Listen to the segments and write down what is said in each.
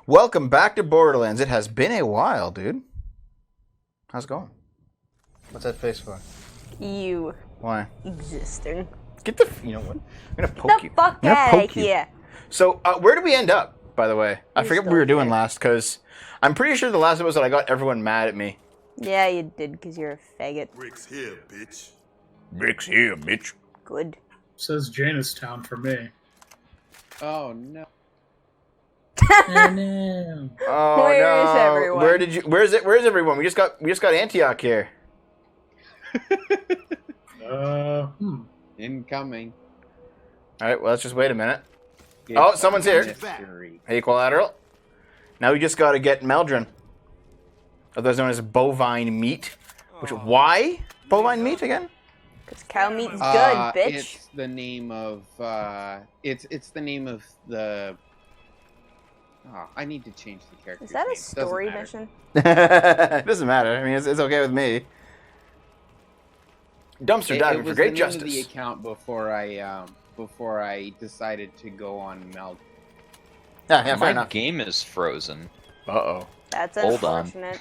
Welcome back to Borderlands. It has been a while, dude. How's it going? What's that face for? You. Why? Existing. Get the... You know what? I'm gonna poke you. The fuck out of here. So, where did we end up, by the way? I forget what we were doing last, because I'm pretty sure the last episode I got everyone mad at me. Yeah, you did, because you're a faggot. Bricks here, bitch. Bricks here, bitch. Good. Says Janistown for me. Oh no. Oh no. Oh Where no. is everyone? Where did you... Where's everyone? We just got Antioch here. Incoming. Alright, well, let's just wait a minute. Oh, someone's here. Mystery. Hey, Collateral. Now we just gotta get Meldrin. Otherwise known as bovine meat. Which, why bovine meat again? Because cow meat's good, bitch. It's the name of, it's the name of the... Oh, I need to change the character. Is that a story mission? It doesn't matter. I mean, it's okay with me. Dumpster diving for great justice. It was the name of the account before I decided to go on Meld. Yeah, fair My enough. game is frozen. Uh-oh. That's Hold on. unfortunate.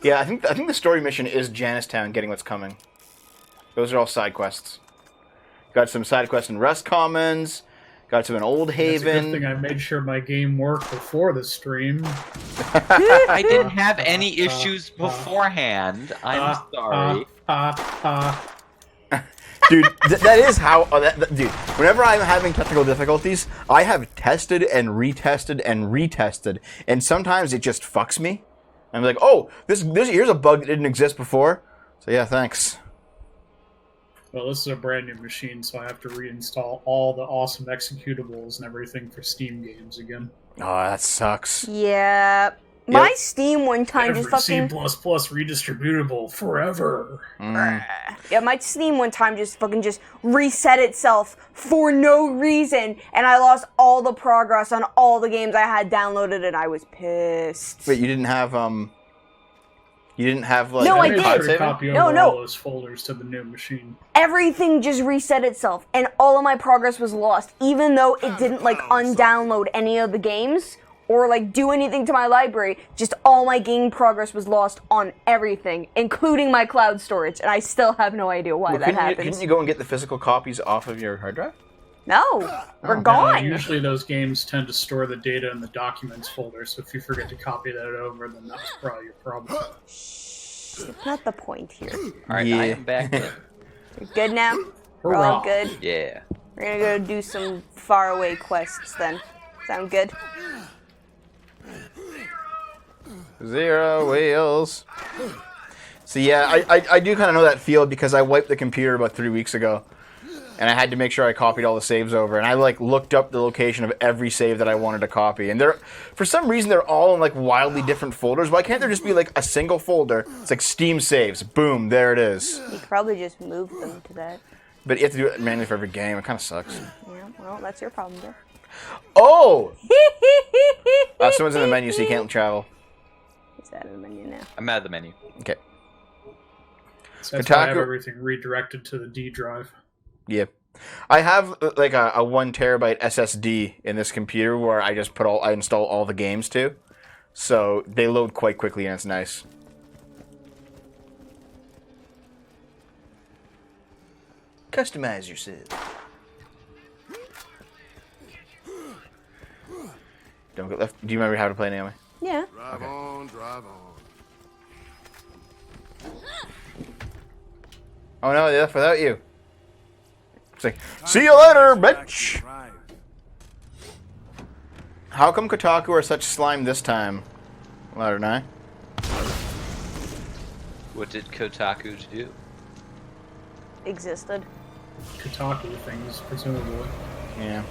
Yeah, I think the story mission is Janistown getting what's coming. Those are all side quests. Got some side quests in Rust Commons. Got some in Old Haven. It's a good thing I made sure my game worked before the stream. I didn't have any issues beforehand. I'm sorry. Dude, that is how... dude, whenever I'm having technical difficulties, I have tested and retested and retested. And sometimes it just fucks me. I'm like, oh, here's a bug that didn't exist before. So yeah, thanks. Well, this is a brand new machine, so I have to reinstall all the awesome executables and everything for Steam games again. Oh, that sucks. Yeah. My Steam one time just C++ fucking... redistributable forever. Yeah, my Steam one time just fucking just reset itself for no reason, and I lost all the progress on all the games I had downloaded, and I was pissed. Wait, you didn't have, like... No, I made did. sure to copy over No. all those folders to the new machine. Everything just reset itself, and all of my progress was lost, even though it didn't, like, undownload any of the games, or, like, do anything to my library. Just all my game progress was lost on everything, including my cloud storage, and I still have no idea why that happens. Couldn't you go and get the physical copies off of your hard drive? No, we're gone. Usually those games tend to store the data in the documents folder, so if you forget to copy that over, then that's probably your problem. It's not the point here. Alright, I am back in. You're good now? We're all Hurrah. good? Yeah. We're gonna go do some faraway quests then. Sound good? 0 wheels. So yeah, I do kind of know that feel because I wiped the computer about 3 weeks ago. And I had to make sure I copied all the saves over. And I, like, looked up the location of every save that I wanted to copy. And for some reason, they're all in, like, wildly different folders. Why can't there just be, like, a single folder? It's like Steam saves. Boom, there it is. You could probably just move them to that. But you have to do it manually for every game. It kind of sucks. Yeah, well, that's your problem, though. Oh! Someone's in the menu, so you can't travel. It's out of the menu now. I'm out of the menu. Okay. So that's why I have Kotaku- everything redirected to the D drive. Yeah. I have like a 1 terabyte SSD in this computer where I just I install all the games to. So they load quite quickly and it's nice. Customize yourself. Don't get left. Do you remember how to play, Naomi? Yeah. Drive on, drive on. Oh no, they left without you. It's like, see you later, bitch! How come Kotaku are such slime this time? Louder than I. What did Kotaku do? Existed. Kotaku things, presumably. Yeah.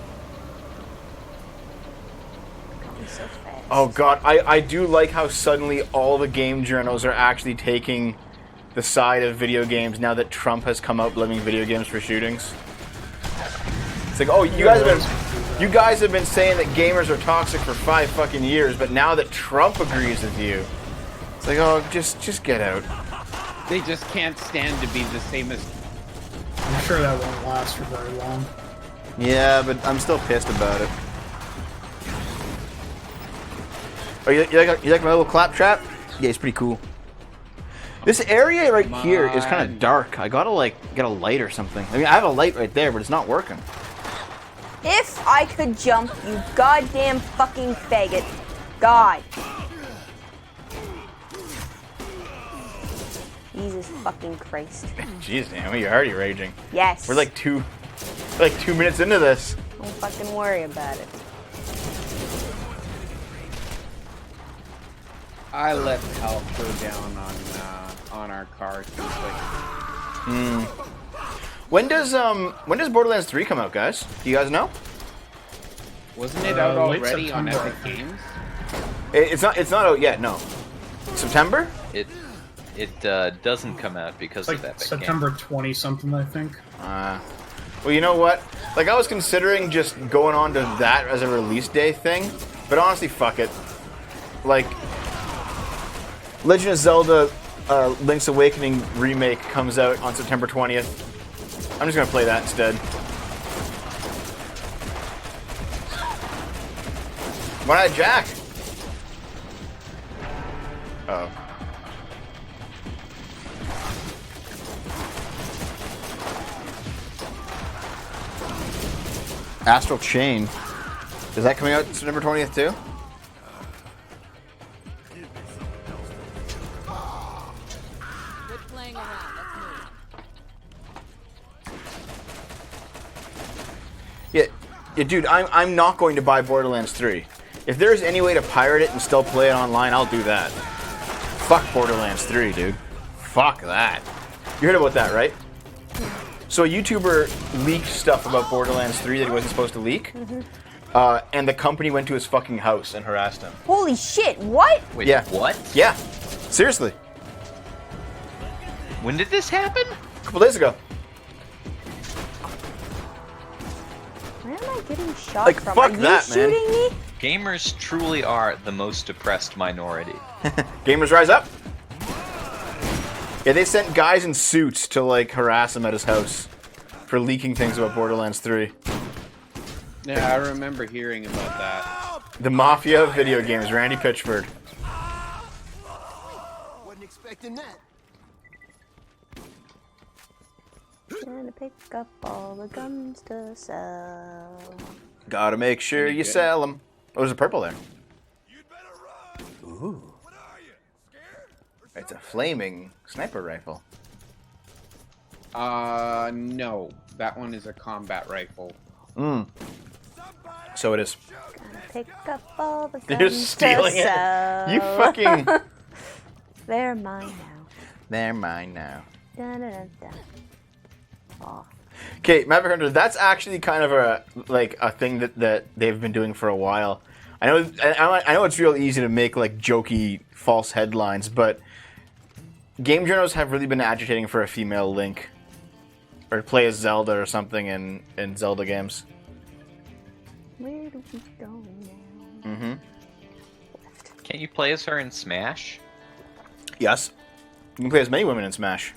Going so fast. Oh god, I do like how suddenly all the game journals are actually taking the side of video games now that Trump has come out blaming video games for shootings. It's like, oh, you guys have been saying that gamers are toxic for 5 fucking years, but now that Trump agrees with you, it's like, oh, just get out. They just can't stand to be the same as... I'm sure that won't last for very long. Yeah, but I'm still pissed about it. Oh, you like my little claptrap? Yeah, it's pretty cool. This area right here is kind of dark. I gotta like get a light or something. I mean, I have a light right there, but it's not working. If I could jump, you goddamn fucking faggot. God. Jesus fucking Christ. Jeez, Naomi, you're already raging. Yes. We're like 2 minutes into this. Don't fucking worry about it. I let health go down on our car too quick. When does Borderlands 3 come out, guys? Do you guys know? Wasn't it out late already on September, Epic I think. Games? It's not out yet. No. September? It doesn't come out because It's of like Epic September 20 something, I think. Well, you know what? Like, I was considering just going on to that as a release day thing, but honestly, fuck it. Like, Legend of Zelda Link's Awakening remake comes out on September 20th. I'm just gonna play that instead. Why not Jack? Uh-oh. Astral Chain. Is that coming out September 20th too? Quit playing around. Let's move. Yeah, dude, I'm not going to buy Borderlands 3. If there's any way to pirate it and still play it online, I'll do that. Fuck Borderlands 3, dude. Fuck that. You heard about that, right? So a YouTuber leaked stuff about Borderlands 3 that he wasn't supposed to leak. And the company went to his fucking house and harassed him. Holy shit, what? Wait, Yeah. what? Yeah. Seriously. When did this happen? A couple days ago. Where am I getting shot Like, from? fuck Are that, you man. shooting me? Gamers truly are the most oppressed minority. Gamers rise up. Yeah, they sent guys in suits to like harass him at his house for leaking things about Borderlands 3. Yeah, I remember hearing about that. The mafia of video games, Randy Pitchford. Wasn't expecting that. Gonna pick up all the guns to sell. Gotta make sure you sell them. Oh, there's a purple there. You'd better run. Ooh. What are you? Scared? It's a flaming sniper rifle. No. That one is a combat rifle. So it is. Gonna pick up all the guns You're stealing to it. sell. You fucking... They're mine now. They're mine now. Dun, dun, dun, dun. Aw. Okay, Maverick Hunter, that's actually kind of a thing that they've been doing for a while. I know it's real easy to make like jokey false headlines, but game journals have really been agitating for a female Link, or to play as Zelda or something in Zelda games. Where do we go now? Mm-hmm. Can't you play as her in Smash? Yes, you can play as many women in Smash.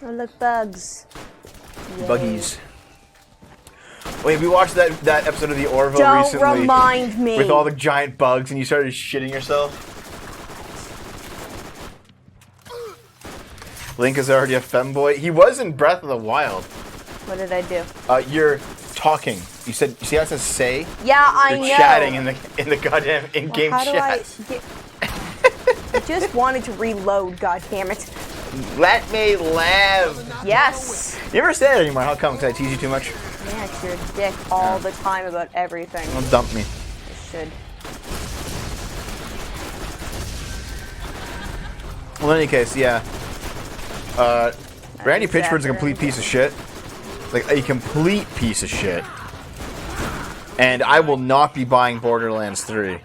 Oh, look, bugs. Yay. Buggies. Wait, we watched that episode of the Orville Don't recently remind me. with all the giant bugs, and you started shitting yourself. Link is already a femboy. He was in Breath of the Wild. What did I do? You're talking. You said. You see how it says "say"? Yeah, I You're know. chatting in the goddamn in-game How do I chat. get... I just wanted to reload, god damn it. Let me live. Yes. You never say that anymore. How come? Because I tease you too much? Yeah, 'cause you're a dick all the time about everything. Don't dump me. You should. Well, in any case, yeah. Randy Exactly. Pitchford's a complete piece of shit. Like, a complete piece of shit. And I will not be buying Borderlands 3.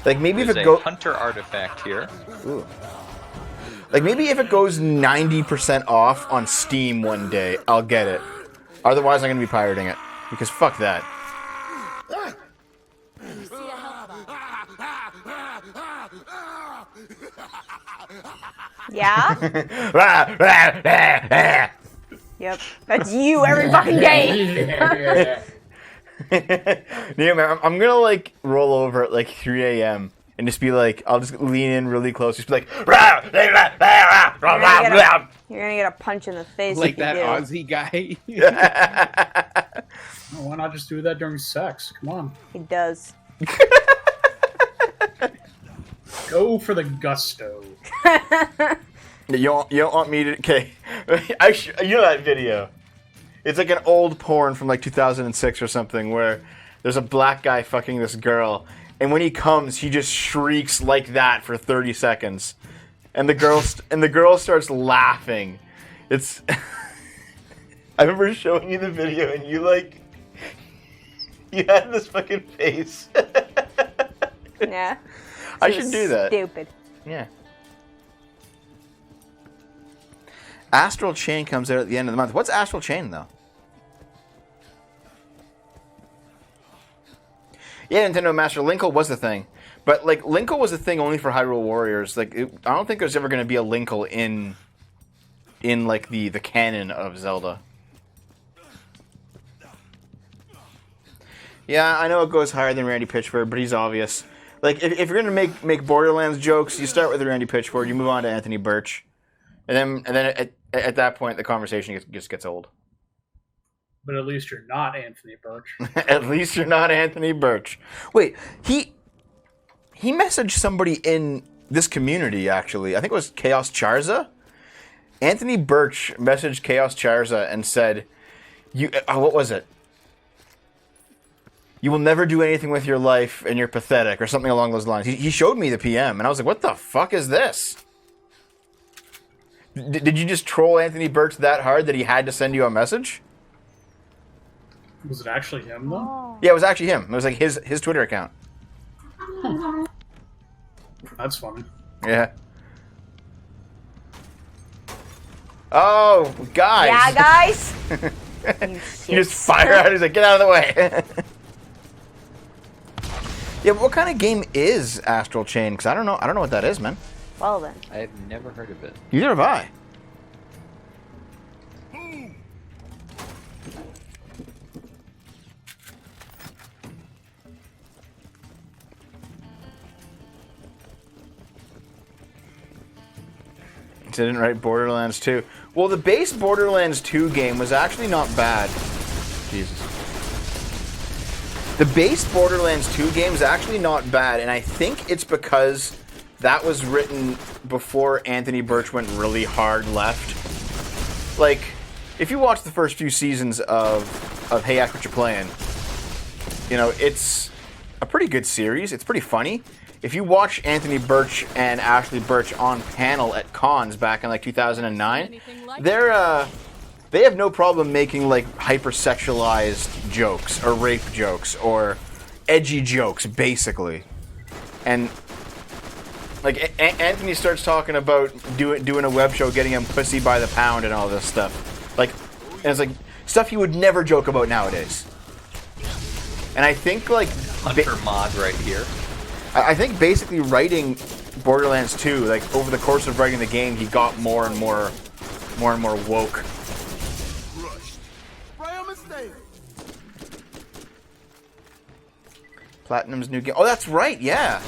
Like, maybe There's if it a goes... hunter artifact here. Like, maybe if it goes 90% off on Steam one day, I'll get it. Otherwise, I'm going to be pirating it. Because fuck that. Yeah? Yep. That's you every fucking day. Naomi, I'm gonna like roll over at like 3 a.m. and just be like, I'll just lean in really close, just be like, You're gonna get a punch in the face. Like if you that do. Aussie guy. Oh, why not just do that during sex? Come on. He does. Go for the gusto. you don't want me to? Okay, you know that video? It's like an old porn from like 2006 or something where there's a black guy fucking this girl, and when he comes, he just shrieks like that for 30 seconds, and the girl starts laughing. It's. I remember showing you the video, and you had this fucking face. Yeah. I should do that. Stupid. Yeah. Astral Chain comes out at the end of the month. What's Astral Chain, though? Yeah, Nintendo Master Linkle was the thing. But, like, Linkle was a thing only for Hyrule Warriors. Like, I don't think there's ever going to be a Linkle in like, the canon of Zelda. Yeah, I know it goes higher than Randy Pitchford, but he's obvious. Like, if you're gonna make Borderlands jokes, you start with Randy Pitchford, you move on to Anthony Burch, and then at that point the conversation just gets old. But at least you're not Anthony Burch. At least you're not Anthony Burch. Wait, he messaged somebody in this community actually. I think it was Chaos Charza. Anthony Burch messaged Chaos Charza and said, what was it? You will never do anything with your life and you're pathetic, or something along those lines. He showed me the PM, and I was like, what the fuck is this? Did you just troll Anthony Burch that hard that he had to send you a message? Was it actually him, though? Yeah, it was actually him. It was like his Twitter account. That's funny. Yeah. Oh, guys. Yeah, guys. You just fire out. He's like, get out of the way. Yeah, but what kind of game is Astral Chain? Because I don't know what that is, man. Well then. I've never heard of it. Neither have I. Didn't write Borderlands 2. Well, the base Borderlands 2 game was actually not bad. Jesus. The base Borderlands 2 game is actually not bad, and I think it's because that was written before Anthony Burch went really hard left. Like, if you watch the first few seasons of Hey Ask What You're Playing, you know, it's a pretty good series. It's pretty funny. If you watch Anthony Burch and Ashley Burch on panel at cons back in like 2009, they have no problem making like hypersexualized jokes or rape jokes or edgy jokes, basically. And like Anthony starts talking about doing a web show, getting him pussy by the pound and all this stuff. Like, and it's like stuff he would never joke about nowadays. And I think like Hunter mod right here. I think basically writing Borderlands 2, like over the course of writing the game, he got more and more woke. Rushed. Right on mistake. Platinum's new game. Oh, that's right, yeah.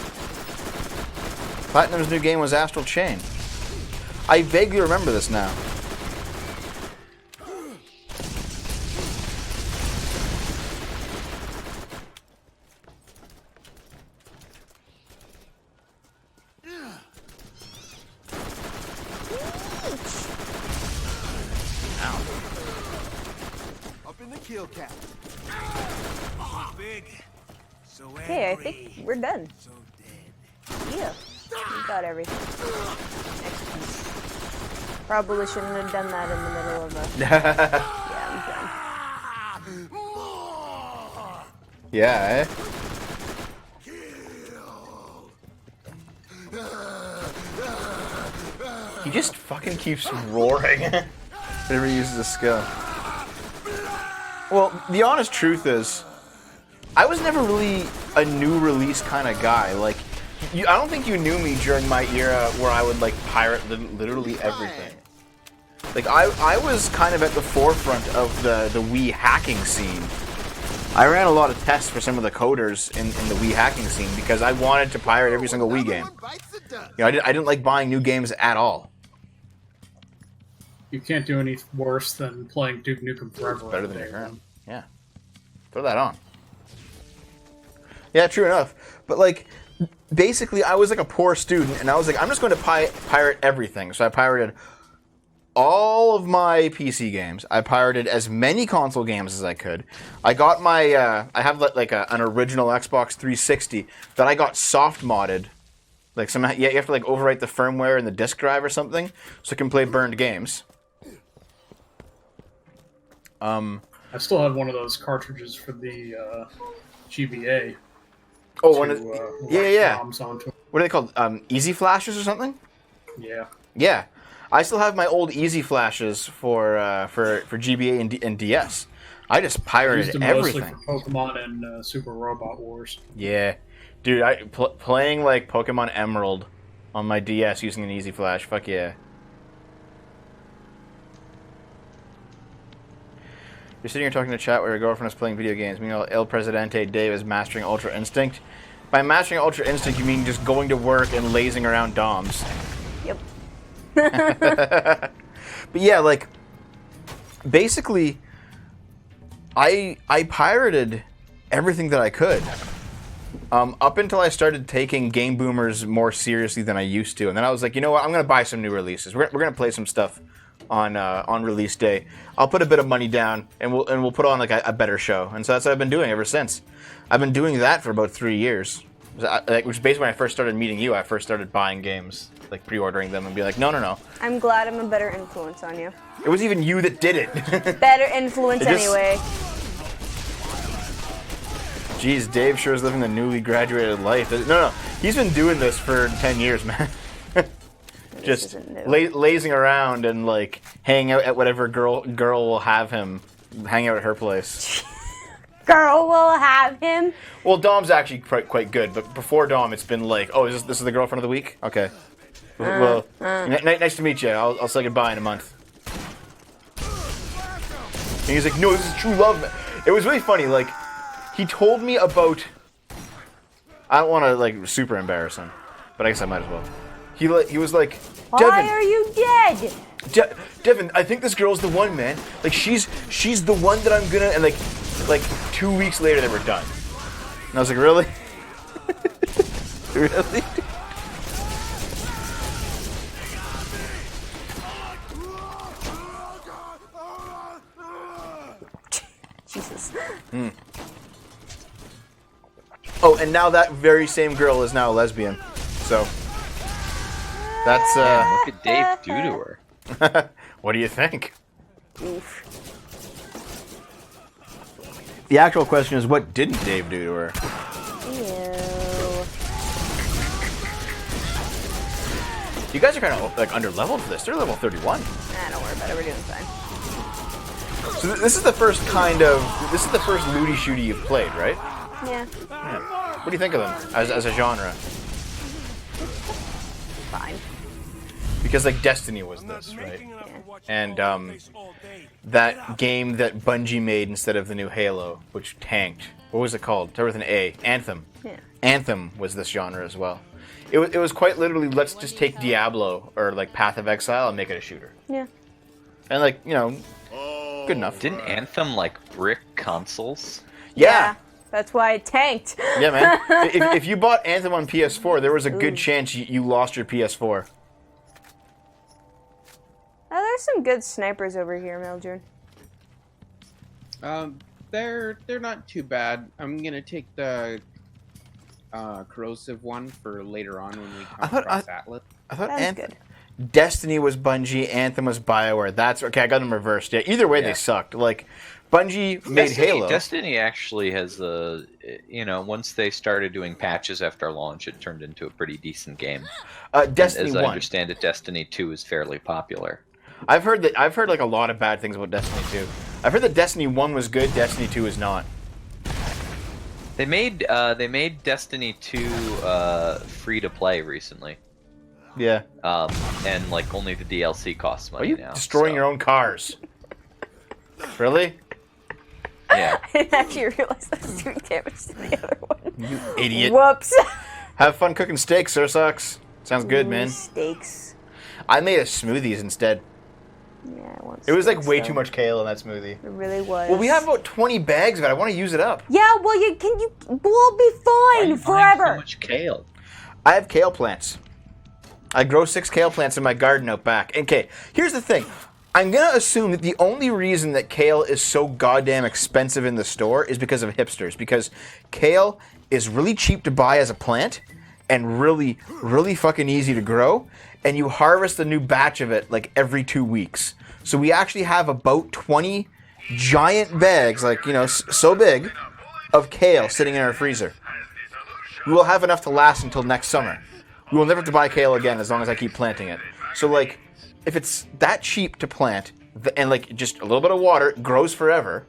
Platinum's new game was Astral Chain. I vaguely remember this now. Up in the kill cap. Big. So Okay, I think we're done. So dead. Yeah. We got everything. Excellent. Probably shouldn't have done that in the middle of a... Yeah, I'm done. More. Yeah, eh? He just fucking keeps roaring whenever he uses a skill. Well, the honest truth is, I was never really a new release kind of guy. Like, I don't think you knew me during my era where I would like pirate literally everything. Like I was kind of at the forefront of the Wii hacking scene. I ran a lot of tests for some of the coders in the Wii hacking scene because I wanted to pirate every single Wii game. You know, I didn't like buying new games at all. You can't do any worse than playing Duke Nukem Forever. Better than your current. Yeah. Throw that on. Yeah, true enough. But like, basically, I was like a poor student, and I was like, I'm just going to pirate everything. So I pirated all of my PC games. I pirated as many console games as I could. I got my, I have like an original Xbox 360 that I got soft modded. Like somehow, yeah, you have to like overwrite the firmware in the disk drive or something, so it can play burned games. I still have one of those cartridges for the GBA. Oh, yeah. What are they called? Easy flashes or something? Yeah. Yeah, I still have my old Easy flashes for GBA and DS. I just pirated Used them everything. mostly for Pokemon and Super Robot Wars. Yeah, dude, playing like Pokemon Emerald on my DS using an Easy Flash. Fuck yeah. You're sitting here talking to chat where your girlfriend is playing video games. Meanwhile, El Presidente Dave is mastering Ultra Instinct. By mastering Ultra Instinct, you mean just going to work and lazing around DOMs. Yep. But yeah, like, basically, I pirated everything that I could. Up until I started taking Game Boomers more seriously than I used to. And then I was like, you know what, I'm going to buy some new releases. We're going to play some stuff on release day. I'll put a bit of money down, and we'll put on like a better show. And so that's what I've been doing ever since. I've been doing that for about 3 years. Which is basically when I first started meeting you. I first started buying games, like pre-ordering them, and be like, no. I'm glad I'm a better influence on you. It was even you that did it. Better influence anyway. Jeez, Dave sure is living the newly graduated life. No, he's been doing this for 10 years, man. Just lazing around and like hanging out at whatever girl will have him hang out at her place. Girl will have him. Well, Dom's actually quite good, but before Dom, it's been like, oh, this is the girlfriend of the week? Okay. Well, nice to meet you. I'll say goodbye in a month. And he's like, no, this is true love. It was really funny. Like, he told me about. I don't want to like super embarrass him, but I guess I might as well. He was like, Devin, why are you dead? Devin, I think this girl's the one, man. Like she's the one that I'm gonna. And like 2 weeks later, they were done. And I was like, really? Really? Jesus. Oh, and now that very same girl is now a lesbian. So that's What could Dave do to her? what do you think? Oof. The actual question is, what didn't Dave do to her? Ew. You guys are kind of like under leveled for this. They're level 31. Don't worry about it. We're doing fine. So this is the first looty shooty you've played, right? Yeah. What do you think of them as a genre? Fine. Because like Destiny was this, right? And that game that Bungie made instead of the new Halo, which tanked. What was it called? Start with an A. Anthem. Yeah. Anthem was this genre as well. It was quite literally, let's just take Diablo or like Path of Exile and make it a shooter. Yeah. And like, you know, good enough. Didn't Anthem like brick consoles? Yeah. That's why it tanked. Yeah, man. if you bought Anthem on PS4, there was a good chance you lost your PS4. Oh, there's some good snipers over here, Mildred. They're not too bad. I'm gonna take the corrosive one for later on when we come across Atlas. I thought That was good. Destiny was Bungie, Anthem was BioWare. That's okay. I got them reversed. Yeah, either way they sucked. Like Bungie made Halo. Destiny actually has once they started doing patches after launch, it turned into a pretty decent game. Destiny as 1. I understand it, Destiny 2 is fairly popular. I've heard like a lot of bad things about Destiny 2. I've heard that Destiny 1 was good, Destiny 2 is not. They made Destiny 2 free to play recently. Yeah. And like only the DLC costs money now. Are you destroying your own cars? Really? Yeah. I didn't actually realize I was doing damage to the other one. You idiot. Whoops. Have fun cooking steaks, Sir Sucks. Sounds good, man. Steaks. I made a smoothies instead. Yeah, I want It was like steaks, way though. too much kale in that smoothie. It really was. Well, we have about 20 bags of it. I want to use it up. Yeah, well, we'll be Why are fine you buying forever. So much kale. I have kale plants. I grow 6 kale plants in my garden out back. Okay, here's the thing. I'm going to assume that the only reason that kale is so goddamn expensive in the store is because of hipsters. Because kale is really cheap to buy as a plant and really, really fucking easy to grow. And you harvest a new batch of it like every 2 weeks. So we actually have about 20 giant bags, like, you know, so big, of kale sitting in our freezer. We will have enough to last until next summer. We will never have to buy kale again as long as I keep planting it. So, like, if it's that cheap to plant, and, like, just a little bit of water, it grows forever,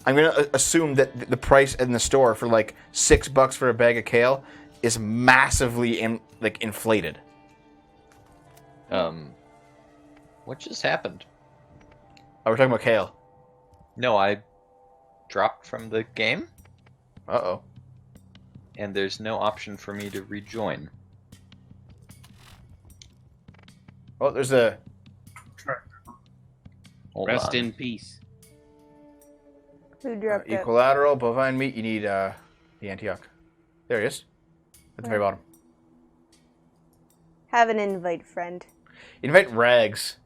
I'm going to assume that the price in the store for, like, $6 for a bag of kale is massively, inflated. What just happened? Oh, we're talking about kale. No, I dropped from the game, Uh-oh. and there's no option for me to rejoin. Oh, there's a... Hold Rest on. in peace. Who dropped it? equilateral, bovine meat. You need the Antioch. There he is. At the very bottom. Have an invite, friend. Invite Rags.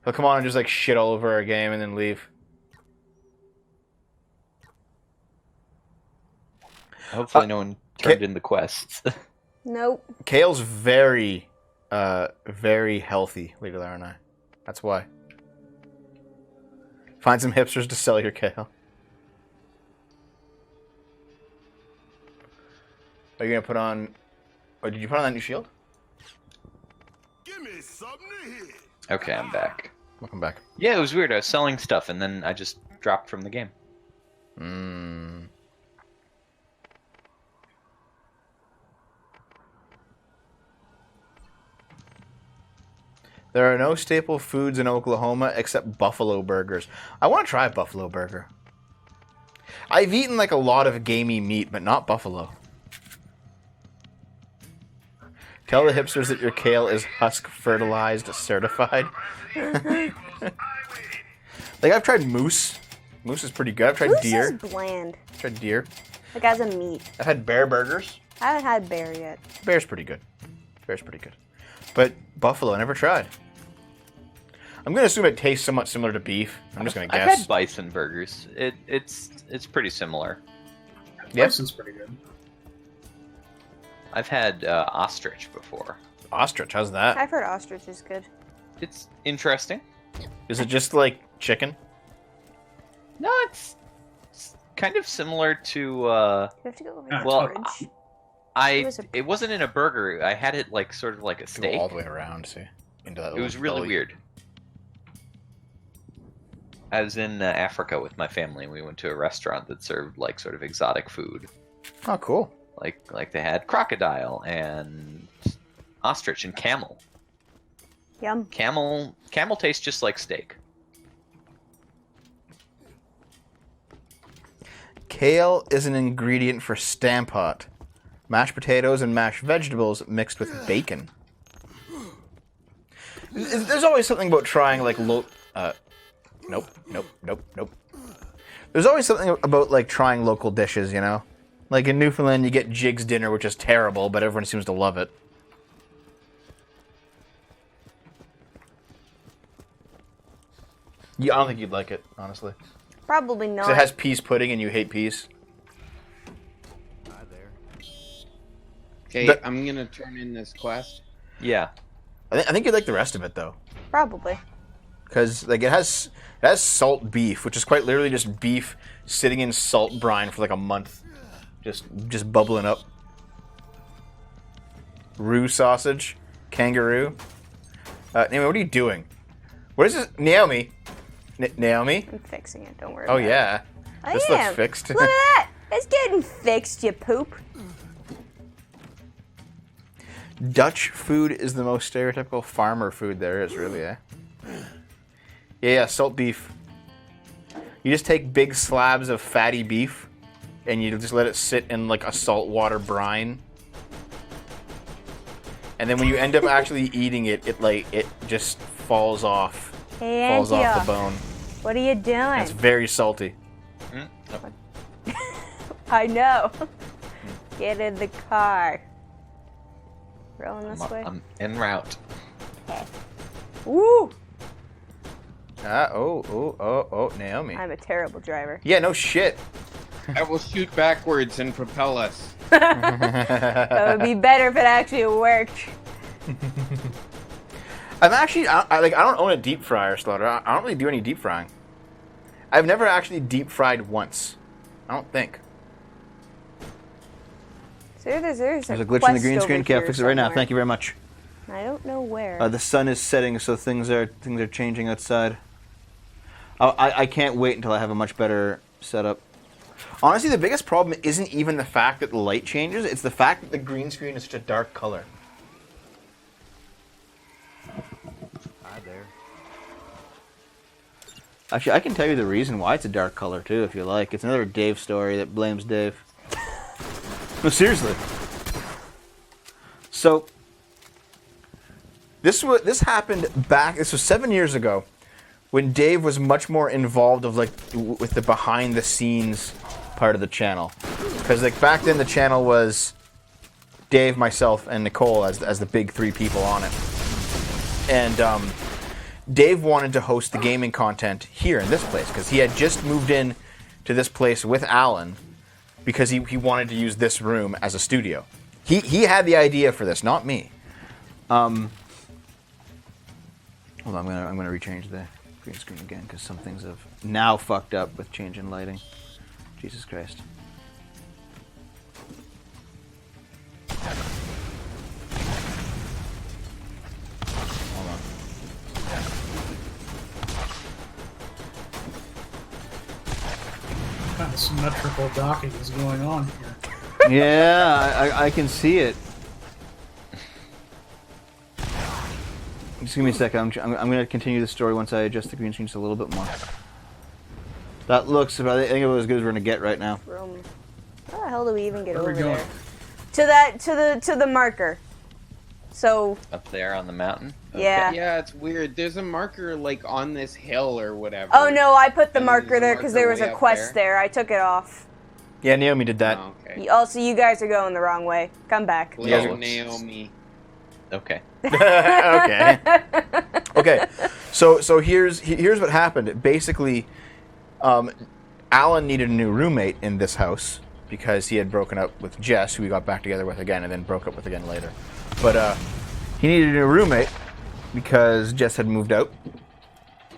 He'll come on and just like shit all over our game and then leave. Hopefully no one turned in the quests. Nope. Kale's very, very healthy, Lady Lara and I. That's why. Find some hipsters to sell your kale. Are you gonna put on... Oh, did you put on that new shield? Give me something to hit. Okay, I'm back. Welcome back. Yeah, it was weird. I was selling stuff, and then I just dropped from the game. There are no staple foods in Oklahoma except buffalo burgers. I want to try a buffalo burger. I've eaten like a lot of gamey meat, but not buffalo. Tell the hipsters that your kale is husk fertilized certified. Like, I've tried moose. Moose is pretty good. I've tried Moose deer. is bland. Tried deer. Like as a meat. I've had bear burgers. I haven't had bear yet. Bear's pretty good. Bear's pretty good. But buffalo, I never tried. I'm gonna assume it tastes somewhat similar to beef. I'm just gonna I've guess. had bison burgers. It's pretty similar. Yep. Bison's pretty good. I've had ostrich before. Ostrich, how's that? I've heard ostrich is good. It's interesting. Is it just like chicken? No, it's kind of similar to. You have to go over Yeah, the well, fridge. It wasn't in a burger. I had it like sort of like a Go steak. all the way around, see, into that. It little was really belly. weird. I was in Africa with my family, and we went to a restaurant that served like sort of exotic food. Oh, cool. Like they had crocodile and ostrich and camel. Yum. Camel tastes just like steak. Kale is an ingredient for Stampot. Mashed potatoes and mashed vegetables mixed with bacon. There's always something about trying like nope. There's always something about like trying local dishes, you know? Like in Newfoundland you get Jig's dinner, which is terrible, but everyone seems to love it. Yeah, I don't think you'd like it, honestly. Probably 'Cause not. it has peas pudding and you hate peas. Hi there. Okay, But- I'm gonna turn in this quest. Yeah. I think you'd like the rest of it though. Probably. Because like it has salt beef, which is quite literally just beef sitting in salt brine for like a month, just bubbling up. Roux sausage, kangaroo. Naomi, what are you doing? What is this, Naomi? Naomi? I'm fixing it. Don't worry. Oh about it. yeah, I this am. looks fixed. Look at that. It's getting fixed, you poop. Dutch food is the most stereotypical farmer food there is, really, eh? Yeah, salt beef. You just take big slabs of fatty beef, and you just let it sit in like a saltwater brine. And then when you end up actually eating it, it just falls off. Hey, Falls off Antioch, the bone. what are you doing? It's very salty. I know. Get in the car. Rolling this way. I'm en route. Woo! Oh, Naomi. I'm a terrible driver. Yeah, no shit. I will shoot backwards and propel us. That would be better if it actually worked. I'm actually, I don't own a deep fryer, Slaughter. I don't really do any deep frying. I've never actually deep fried once. I don't think. There's There's a glitch in the green screen. Okay, I'll fix it right now. Thank you very much. I don't know where. The sun is setting, so things are changing outside. I can't wait until I have a much better setup. Honestly, the biggest problem isn't even the fact that the light changes. It's the fact that the green screen is such a dark color. Hi there. Actually, I can tell you the reason why it's a dark color, too, if you like. It's another Dave story that blames Dave. No, seriously. So, this happened back, this was 7 years ago, when Dave was much more involved with the behind-the-scenes part of the channel. Because, back then the channel was Dave, myself, and Nicole as the big three people on it. And, Dave wanted to host the gaming content here in this place, because he had just moved in to this place with Alan, because he wanted to use this room as a studio. He had the idea for this, not me. Hold on, I'm gonna rechange the green screen again because some things have now fucked up with change in lighting. Jesus Christ. Hold on. What kind of symmetrical docking is going on here? Yeah, I can see it. Just give me a second. I'm going to continue the story once I adjust the green screen just a little bit more. That looks about, I think about as good as we're going to get right now. Room. How the hell do we even get Where are over we going? there? To the marker. So Up there on the mountain? yeah. Yeah, it's weird. There's a marker like on this hill or whatever. Oh no, I put the And marker there's a there because there was marker a way up quest there. I took it off. Yeah, Naomi did that. Oh, okay. Also, you guys are going the wrong way. Come back. Yeah. Little Naomi. Okay. Okay. Okay. So here's what happened. Basically, Alan needed a new roommate in this house because he had broken up with Jess, who he got back together with again, and then broke up with again later. But he needed a new roommate because Jess had moved out,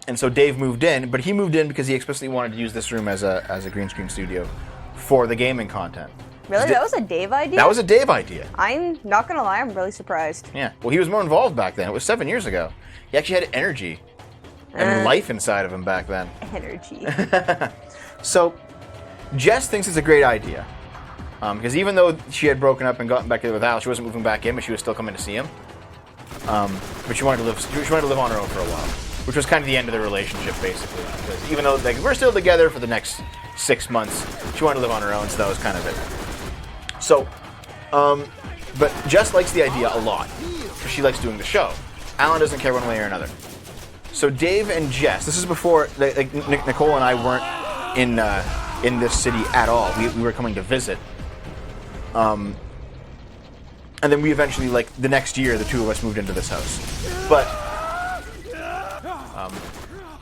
and so Dave moved in. But he moved in because he explicitly wanted to use this room as a green screen studio for the gaming content. Really? That was a Dave idea? That was a Dave idea. I'm not gonna lie, I'm really surprised. Yeah. Well, he was more involved back then. It was 7 years ago. He actually had energy and life inside of him back then. Energy. So, Jess thinks it's a great idea. Because even though she had broken up and gotten back together with Al, she wasn't moving back in, but she was still coming to see him. But she wanted to live on her own for a while, which was kind of the end of the relationship, basically. Because even though we're still together for the next 6 months, she wanted to live on her own, so that was kind of it. So, but Jess likes the idea a lot, because she likes doing the show. Alan doesn't care one way or another. So Dave and Jess, this is before Nicole and I weren't in this city at all. We were coming to visit. And then we eventually, the next year, the two of us moved into this house. But,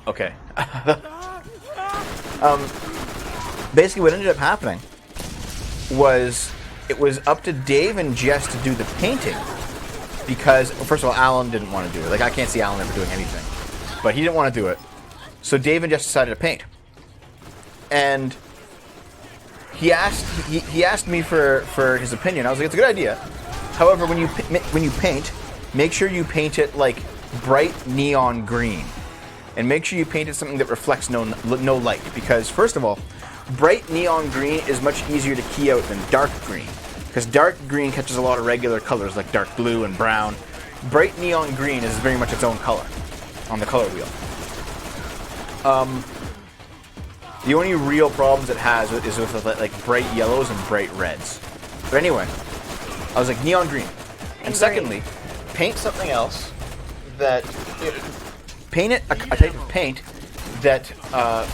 okay. Basically what ended up happening was it was up to Dave and Jess to do the painting because, first of all, Alan didn't want to do it. I can't see Alan ever doing anything. But he didn't want to do it. So Dave and Jess decided to paint. And he asked me for his opinion. I was like, it's a good idea. However, when you paint, make sure you paint it bright neon green. And make sure you paint it something that reflects no light. Because, first of all, bright neon green is much easier to key out than dark green. Because dark green catches a lot of regular colors like dark blue and brown. Bright neon green is very much its own color on the color wheel. The only real problems it has is with like bright yellows and bright reds. But anyway, I was like neon green. And secondly, paint something else that paint it a type of paint that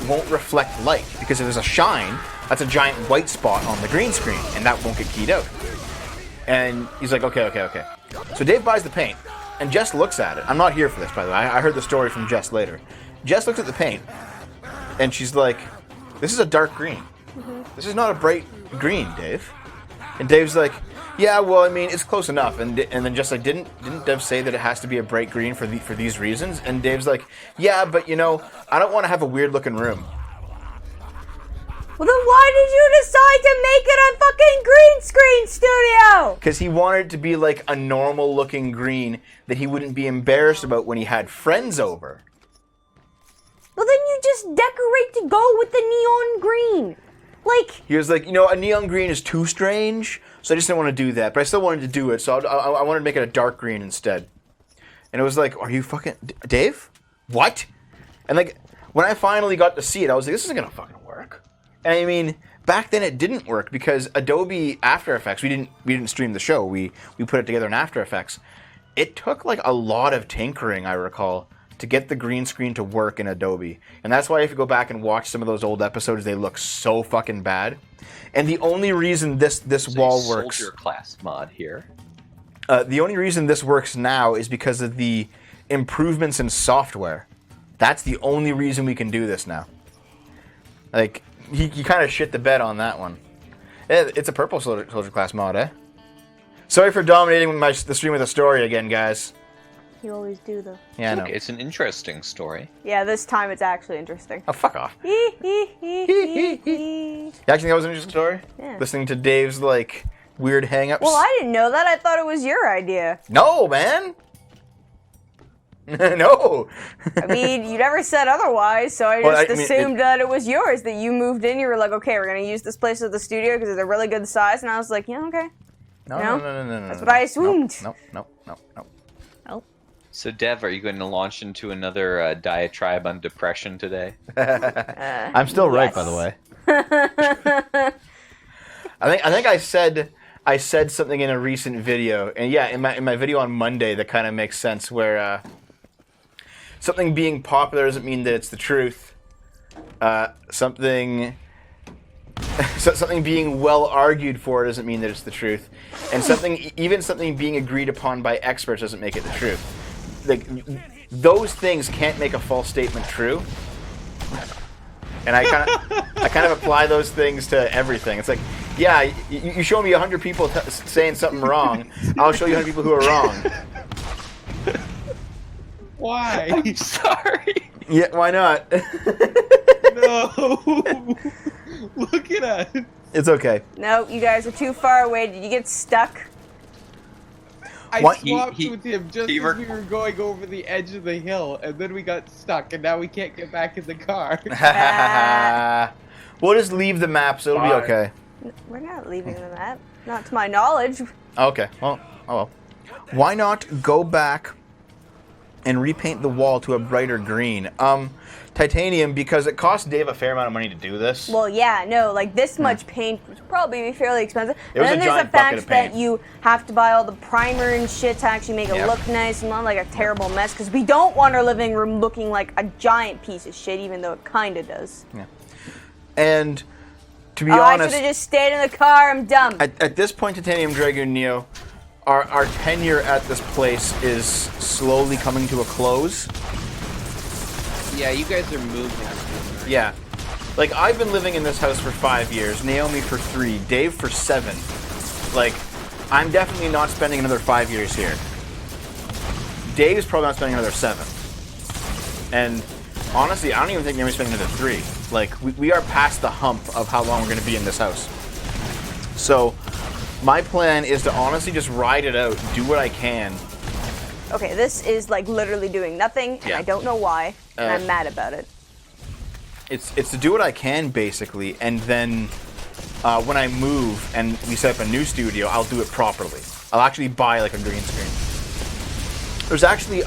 won't reflect light, because if there's a shine, that's a giant white spot on the green screen, and that won't get keyed out. And he's like, okay. So Dave buys the paint, and Jess looks at it. I'm not here for this, by the way. I heard the story from Jess later. Jess looks at the paint, and she's like, this is a dark green. This is not a bright green, Dave. And Dave's like, yeah, well, I mean, it's close enough. And then Jess like, didn't Dev say that it has to be a bright green for these reasons? And Dave's like, yeah, but you know, I don't want to have a weird looking room. Well, then why did you decide to make it a fucking green screen studio? Because he wanted it to be like a normal looking green that he wouldn't be embarrassed about when he had friends over. Well, then you just decorate to go with the neon green. Like, he was like, you know, a neon green is too strange, so I just didn't want to do that. But I still wanted to do it, so I wanted to make it a dark green instead. And it was like, are you fucking... Dave? What? And like, when I finally got to see it, I was like, this isn't going to fucking work. And I mean, back then it didn't work because Adobe After Effects, we didn't stream the show. We put it together in After Effects. It took like a lot of tinkering, I recall, to get the green screen to work in Adobe. And that's why if you go back and watch some of those old episodes, they look so fucking bad. And the only reason this wall works... Soldier class mod here. The only reason this works now is because of the improvements in software. That's the only reason we can do this now. Like, he kind of shit the bed on that one. It's a purple soldier class mod, eh? Sorry for dominating the stream with a story again, guys. you always do, though. Yeah, I know. Look, it's an interesting story. Yeah, this time it's actually interesting. Oh, fuck off. You You actually think that was an interesting story? Yeah. Listening to Dave's, like, weird hang-ups? Well, I didn't know that. I thought it was your idea. No, man! No! I mean, you never said otherwise, so I just assumed that it was yours, that you moved in, you were like, okay, we're going to use this place as the studio because it's a really good size, and I was like, yeah, okay. No. That's what I assumed. No. Oh. So, Dev, are you going to launch into another diatribe on depression today? I'm still right, by the way. I think I said something in a recent video, and yeah, in my video on Monday, that kind of makes sense. Where something being popular doesn't mean that it's the truth. Something being well argued for doesn't mean that it's the truth, and something being agreed upon by experts doesn't make it the truth. Like, those things can't make a false statement true. And I kind of apply those things to everything. It's like, yeah, you show me 100 people saying something wrong, I'll show you 100 people who are wrong. Why? I'm sorry. Yeah, why not? No. Look at us. It's okay. No, you guys are too far away. Did you get stuck? I What? swapped with him just he as we were going over the edge of the hill, and then we got stuck, and now we can't get back in the car. We'll just leave the map, so it'll be okay. We're not leaving the map. Not to my knowledge. Okay. Well, oh well. Why not go back and repaint the wall to a brighter green? Titanium, because it cost Dave a fair amount of money to do this. Well, yeah, no, like this much paint would probably be fairly expensive. It was and then a there's giant the bucket of fact that paint. you have to buy all the primer and shit to actually make it Yep. look nice and not like a terrible mess, because we don't want our living room looking like a giant piece of shit, even though it kind of does. Yeah. And to be I honest, should have just stayed in the car. I'm dumb. at this point, Titanium Dragoon Neo, our tenure at this place is slowly coming to a close. Yeah, you guys are moving. Yeah. Like, I've been living in this house for 5 years, Naomi for 3, Dave for 7. Like, I'm definitely not spending another 5 years here. Dave's probably not spending another 7. And honestly, I don't even think Naomi's spending another 3. Like, we are past the hump of how long we're going to be in this house. So, my plan is to honestly just ride it out, do what I can. Okay, this is like literally doing nothing, and Yeah. I don't know why, and I'm mad about it. It's to do what I can, basically, and then when I move and we set up a new studio, I'll do it properly. I'll actually buy like a green screen. There's actually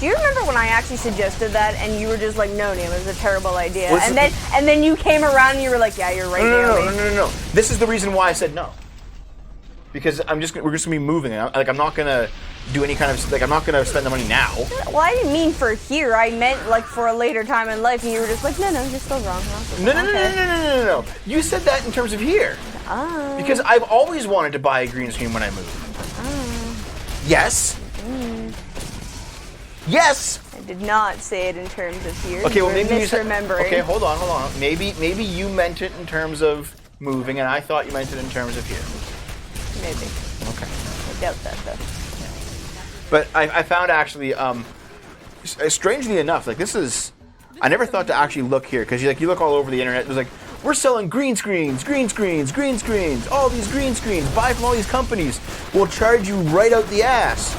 Do you remember when I actually suggested that and you were just like, no, Naomi, it was a terrible idea. Well, And then you came around and you were like, yeah, you're right, Naomi. No. This is the reason why I said no. Because we're just gonna be moving. I'm not gonna do any kind of I'm not gonna spend the money now. Well, I didn't mean for here. I meant like for a later time in life, and you were just like, no, you're still wrong. No. You said that in terms of here. Oh. Because I've always wanted to buy a green screen when I move. Oh. Yes. Yes. I did not say it in terms of here. Okay, well maybe you misremembering. Okay, hold on. Maybe you meant it in terms of moving, and I thought you meant it in terms of here. Maybe. Okay. I doubt that though. But I found actually, strangely enough, like this is, I never thought to actually look here because you look all over the internet. There's like, we're selling green screens, all these green screens. Buy from all these companies. We'll charge you right out the ass.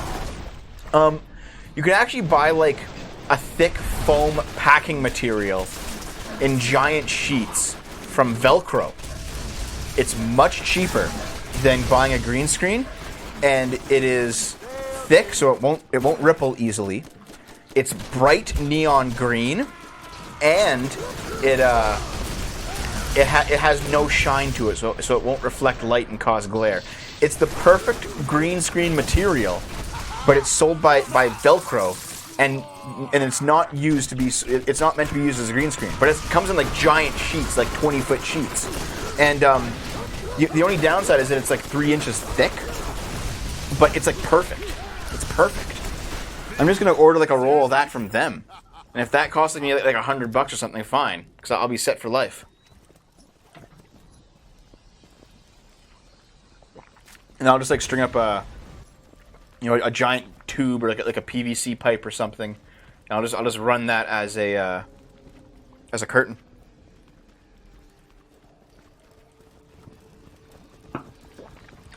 You can actually buy like a thick foam packing material in giant sheets from Velcro. It's much cheaper than buying a green screen, and it is thick, so it won't ripple easily. It's bright neon green, and it has no shine to it, so it won't reflect light and cause glare. It's the perfect green screen material, but it's sold by Velcro, and it's not used to be. It's not meant to be used as a green screen, but it comes in like giant sheets, like 20-foot sheets, and the only downside is that it's like 3 inches thick, but it's like perfect. It's perfect. I'm just gonna order like a roll of that from them, and if that costs me like $100 or something, fine, because I'll be set for life. And I'll just like string up a giant tube or like a PVC pipe or something, and I'll just run that as a curtain.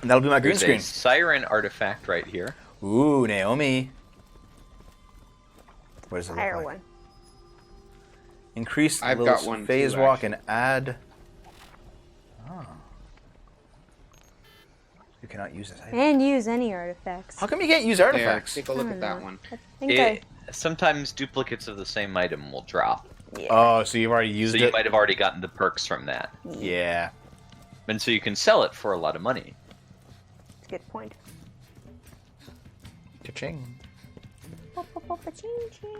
And that'll be my green screen. There's a siren artifact right here. Ooh, Naomi. What does it look Higher like? one. Increase I've Lilith's got one phase too, walk and add. Oh. You cannot use this item. And use any artifacts. How come you can't use There, artifacts? take a look at that one. I think Sometimes duplicates of the same item will drop. yeah. Oh, so you've already used So you it? might have already gotten the perks from that. Yeah. And so you can sell it for a lot of money. Good point. Cha-ching. Ching-ching.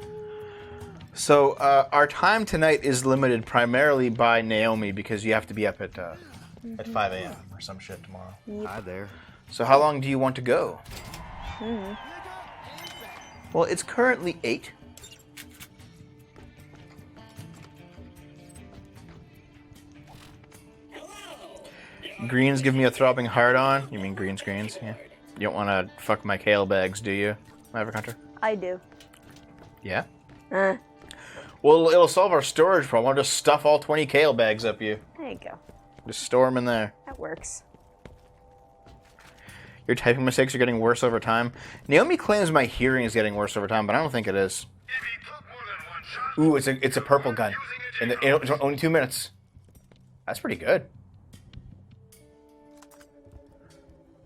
So our time tonight is limited primarily by Naomi because you have to be up at 5 a.m. or some shit tomorrow. Hi there. So how long do you want to go? Well, it's currently 8. Greens give me a throbbing heart on. You mean green screens? Yeah. You don't want to fuck my kale bags, do you, Maverick Hunter? I do. Yeah. Well, it'll solve our storage problem. I'll just stuff all 20 kale bags up you. There you go. Just store them in there. That works. Your typing mistakes are getting worse over time. Naomi claims my hearing is getting worse over time, but I don't think it is. Ooh, it's a purple gun. In only 2 minutes. That's pretty good.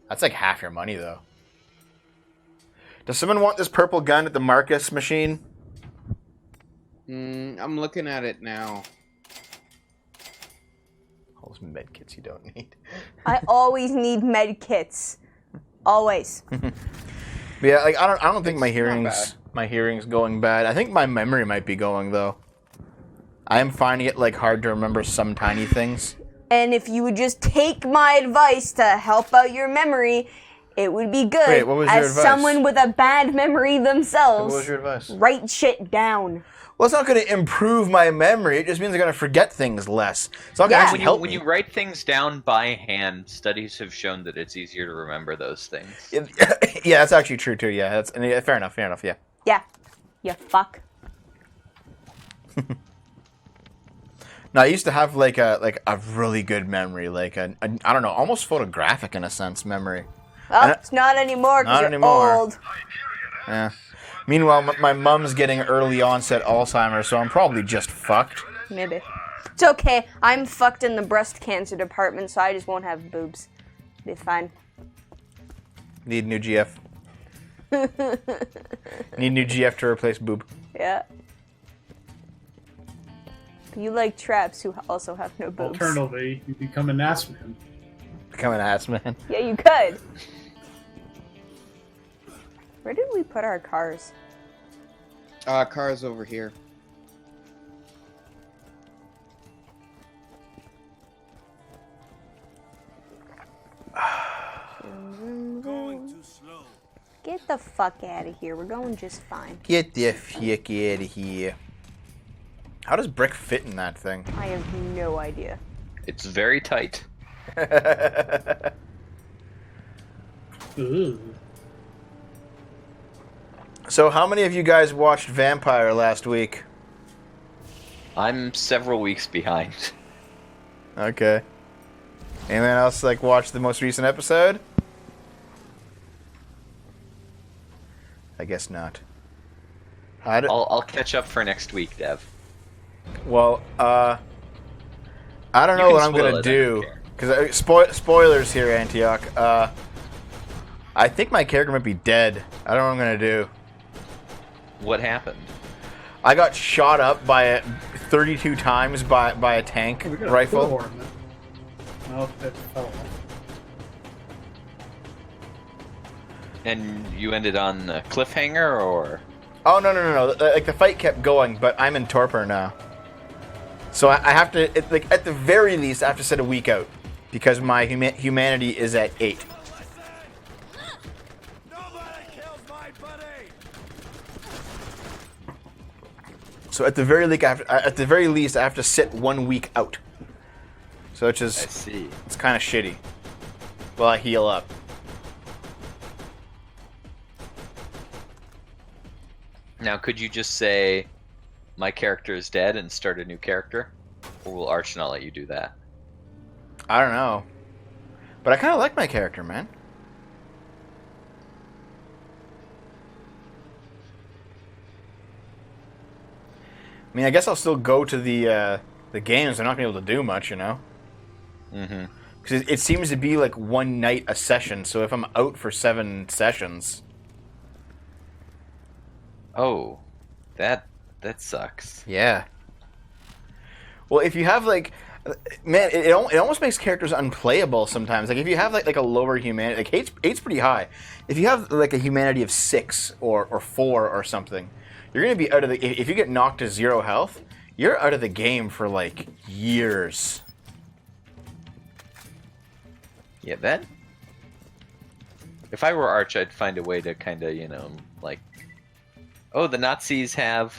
That's like half your money, though. Does someone want this purple gun at the Marcus machine? I'm looking at it now. All those med kits you don't need. I always need med kits. Always. Yeah, like I don't think It's my hearing's going bad. I think my memory might be going though. I am finding it like hard to remember some tiny things. And if you would just take my advice to help out your memory, it would be good. Wait, what was your as advice? someone with a bad memory themselves, What was your advice? write shit down. Well, it's not going to improve my memory. It just means I'm going to forget things less. It's not going to Yeah. actually help When me. you write things down by hand, studies have shown that it's easier to remember those things. Yeah, that's actually true too. Yeah, fair enough. Yeah. Yeah. You fuck. No, I used to have like a really good memory, like I don't know, almost photographic in a sense memory. Well, it's not anymore Not because you're anymore. old. Yeah. Meanwhile, my mom's getting early onset Alzheimer's, so I'm probably just fucked. Maybe. It's okay. I'm fucked in the breast cancer department, so I just won't have boobs. Be fine. Need new GF. Need new GF to replace boob. Yeah. You like traps who also have no boobs. Alternatively, you become an ass man. Become an ass man. Yeah, you could. Where did we put our cars? Car's over here. Get the fuck out of here. We're going just fine. Get the fuck out of here. How does brick fit in that thing? I have no idea. It's very tight. Ooh. So, how many of you guys watched Vampire last week? I'm several weeks behind. Okay. Anyone else watch the most recent episode? I guess not. I'll catch up for next week, Dev. Well, I don't know You what can I'm gonna spoil it, I do don't because spoilers here, Antioch. I think my character might be dead. I don't know what I'm gonna do. What happened? I got shot up by 32 times by a tank We got a rifle. bullhorn, man. No, it fell off. And you ended on a cliffhanger, or? Oh no! The fight kept going, but I'm in torpor now. So I have to, at the very least, I have to set a week out because my humanity is at 8. So at the very least, I have to sit 1 week out. So it's I just, see. it's kind of shitty. While I heal up. Now, could you just say, my character is dead and start a new character? Or will Arch not let you do that? I don't know. But I kind of like my character, man. I mean, I guess I'll still go to the games. I'm not going to be able to do much, you know? Mm-hmm. Because it seems to be like one night a session, so if I'm out for 7 sessions... Oh, that sucks. Yeah. Well, if you have man, it almost makes characters unplayable sometimes. Like if you have like a lower humanity, like eight's pretty high. If you have like a humanity of 6 or 4 or something, you're gonna be out of the. If you get knocked to 0 health, you're out of the game for like years. Yeah, that. If I were Arch, I'd find a way to kind of, oh, the Nazis have,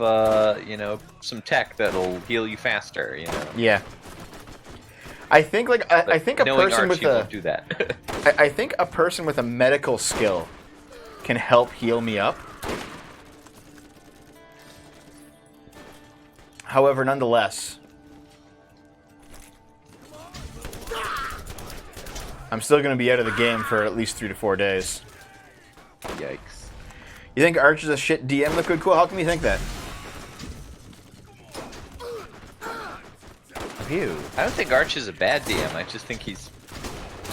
some tech that'll heal you faster, Yeah. I think I think a Knowing person Arch, with he won't do that. I think a person with a medical skill can help heal me up. However, nonetheless, I'm still going to be out of the game for at least 3 to 4 days. Yikes. You think Arch is a shit DM, Liquid Cool? How can you think that? Phew. I don't think Arch is a bad DM. I just think he's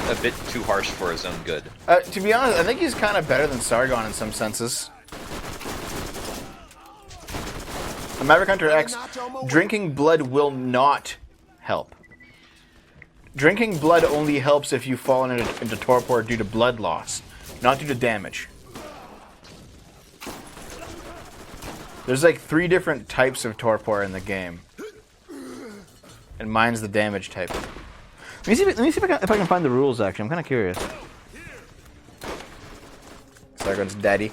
a bit too harsh for his own good. To be honest, I think he's kind of better than Sargon in some senses. Maverick Hunter X, drinking blood will not help. Drinking blood only helps if you've fallen into torpor due to blood loss, not due to damage. There's like 3 different types of torpor in the game. And mine's the damage type. Let me see if I can find the rules, actually. I'm kind of curious. Sargon's daddy.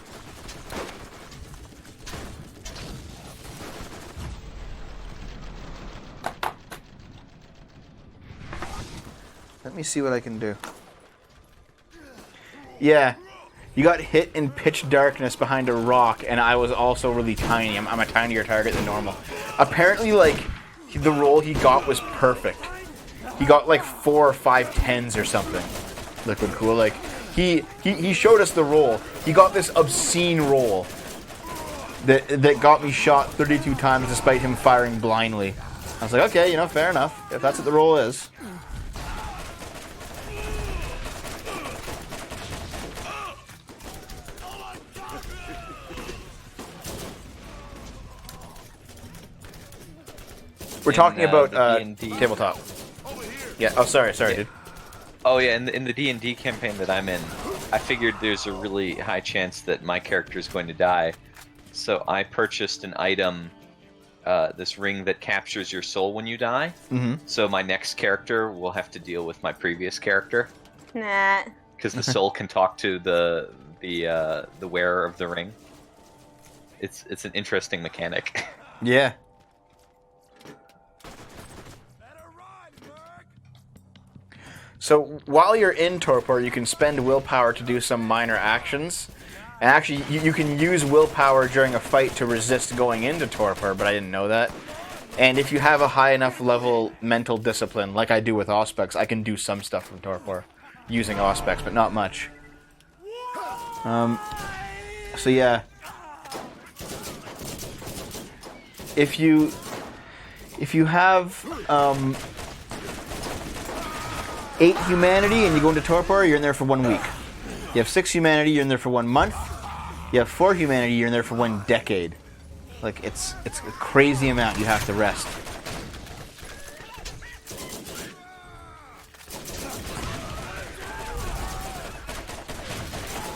Let me see what I can do. Yeah. You got hit in pitch darkness behind a rock, and I was also really tiny. I'm a tinier target than normal. Apparently, the roll he got was perfect. He got 4 or 5 10s or something. Liquid Cool. He showed us the roll. He got this obscene roll that got me shot 32 times despite him firing blindly. I was like, okay, fair enough. If that's what the roll is. We're talking about the D&D. tabletop. Yeah. Oh, sorry, dude. Oh yeah, in the D&D campaign that I'm in, I figured there's a really high chance that my character is going to die, so I purchased an item, this ring that captures your soul when you die. Mm-hmm. So my next character will have to deal with my previous character, Nah. because the soul can talk to the wearer of the ring. It's an interesting mechanic. Yeah. So while you're in torpor, you can spend willpower to do some minor actions. And actually, you can use willpower during a fight to resist going into torpor, but I didn't know that. And if you have a high enough level mental discipline, like I do with Auspex, I can do some stuff from torpor using Auspex, but not much. So yeah. If you have 8 humanity and you go into torpor, you're in there for 1 week. You have 6 humanity, you're in there for 1 month. You have 4 humanity, you're in there for 1 decade. Like it's a crazy amount you have to rest.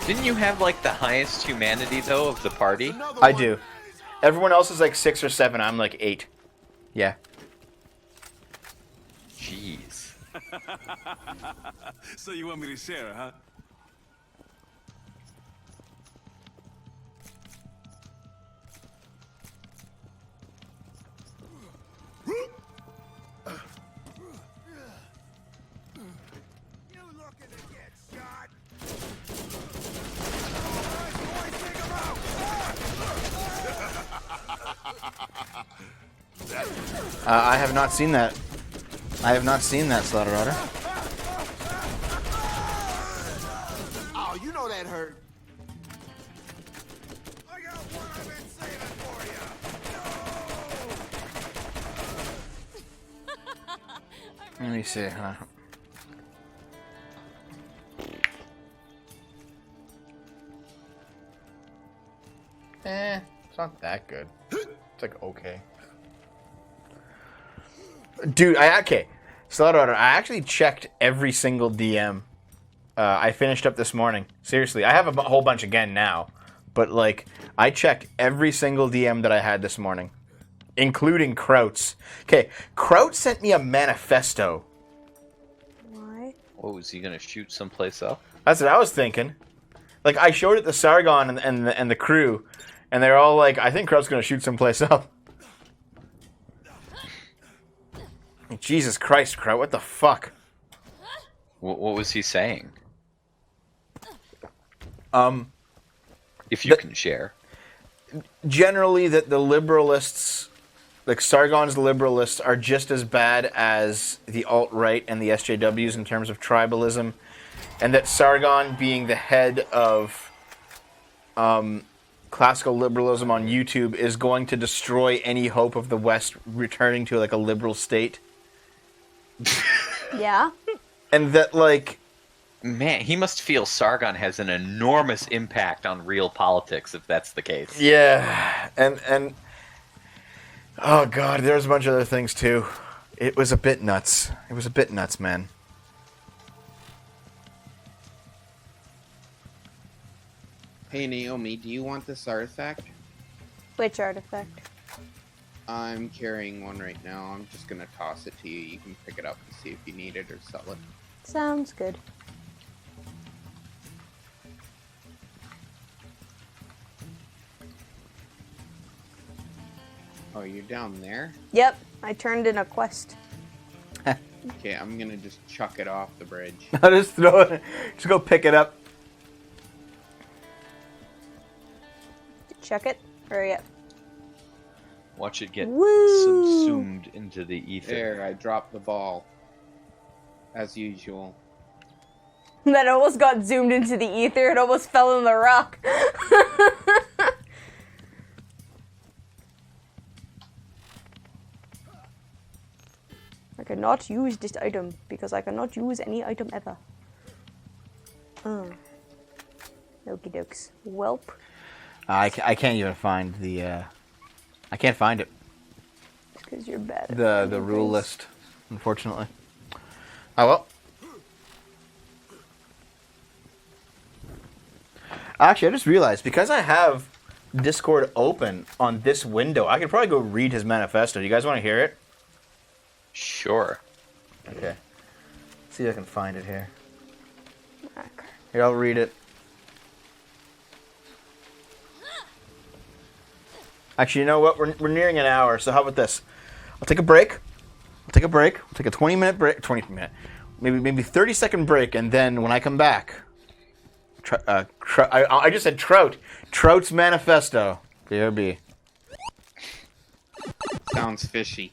Didn't you have like the highest humanity though of the party? I do. Everyone else is like 6 or 7. I'm like 8. Yeah. Jeez. So you want me to share, huh? I have not seen that. I have not seen that, Slaughter Otter. Oh, you know that hurt. I got one I've been saving for you. Let me see, huh? It's not that good. It's like okay. Dude, okay. Slaughter Otter, I actually checked every single DM. I finished up this morning. Seriously, I have a whole bunch again now. But, like, I checked every single DM that I had this morning. Including Kraut's. Okay, Kraut sent me a manifesto. Why? What, was he gonna shoot someplace up? That's what I was thinking. Like, I showed it to Sargon and the crew, and they're all like, I think Kraut's gonna shoot someplace up. Jesus Christ, Kraut, what the fuck? What was he saying? If you The- can share. Generally, that the liberalists, like Sargon's liberalists, are just as bad as the alt-right and the SJWs in terms of tribalism, and that Sargon, being the head of classical liberalism on YouTube, is going to destroy any hope of the West returning to like a liberal state. Yeah? And that, like, Man, he must feel Sargon has an enormous impact on real politics if that's the case. yeah, and oh god, there's a bunch of other things too. It was a bit nuts. It was a bit nuts, man. Hey Naomi, do you want this artifact? Which artifact? I'm carrying one right now. I'm just gonna toss it to you. You can pick it up and see if you need it or sell it. Sounds good. Oh, you're down there? Yep, I turned in a quest. Okay, I'm gonna just chuck it off the bridge. I'll just throw it. Just go pick it up. Check it. Hurry up. Watch it get Woo! subsumed into the ether. There, I dropped the ball. As usual. That almost got zoomed into the ether. It almost fell in the rock. I cannot use this item because I cannot use any item ever. Okie dokes. Welp. I can't even find the. I can't find it. Because you're bad. At the finding rule things. list, unfortunately. Oh well. Actually, I just realized because I have Discord open on this window, I could probably go read his manifesto. Do you guys want to hear it? Sure. Okay. See if I can find it here. Okay. Here, I'll read it. Actually, you know what? We're nearing an hour, so how about this? I'll take a break. We'll take a 20-minute break. 20-minute. Maybe 30-second break, and then when I come back... I just said Trout. Trout's manifesto. BRB. Sounds fishy.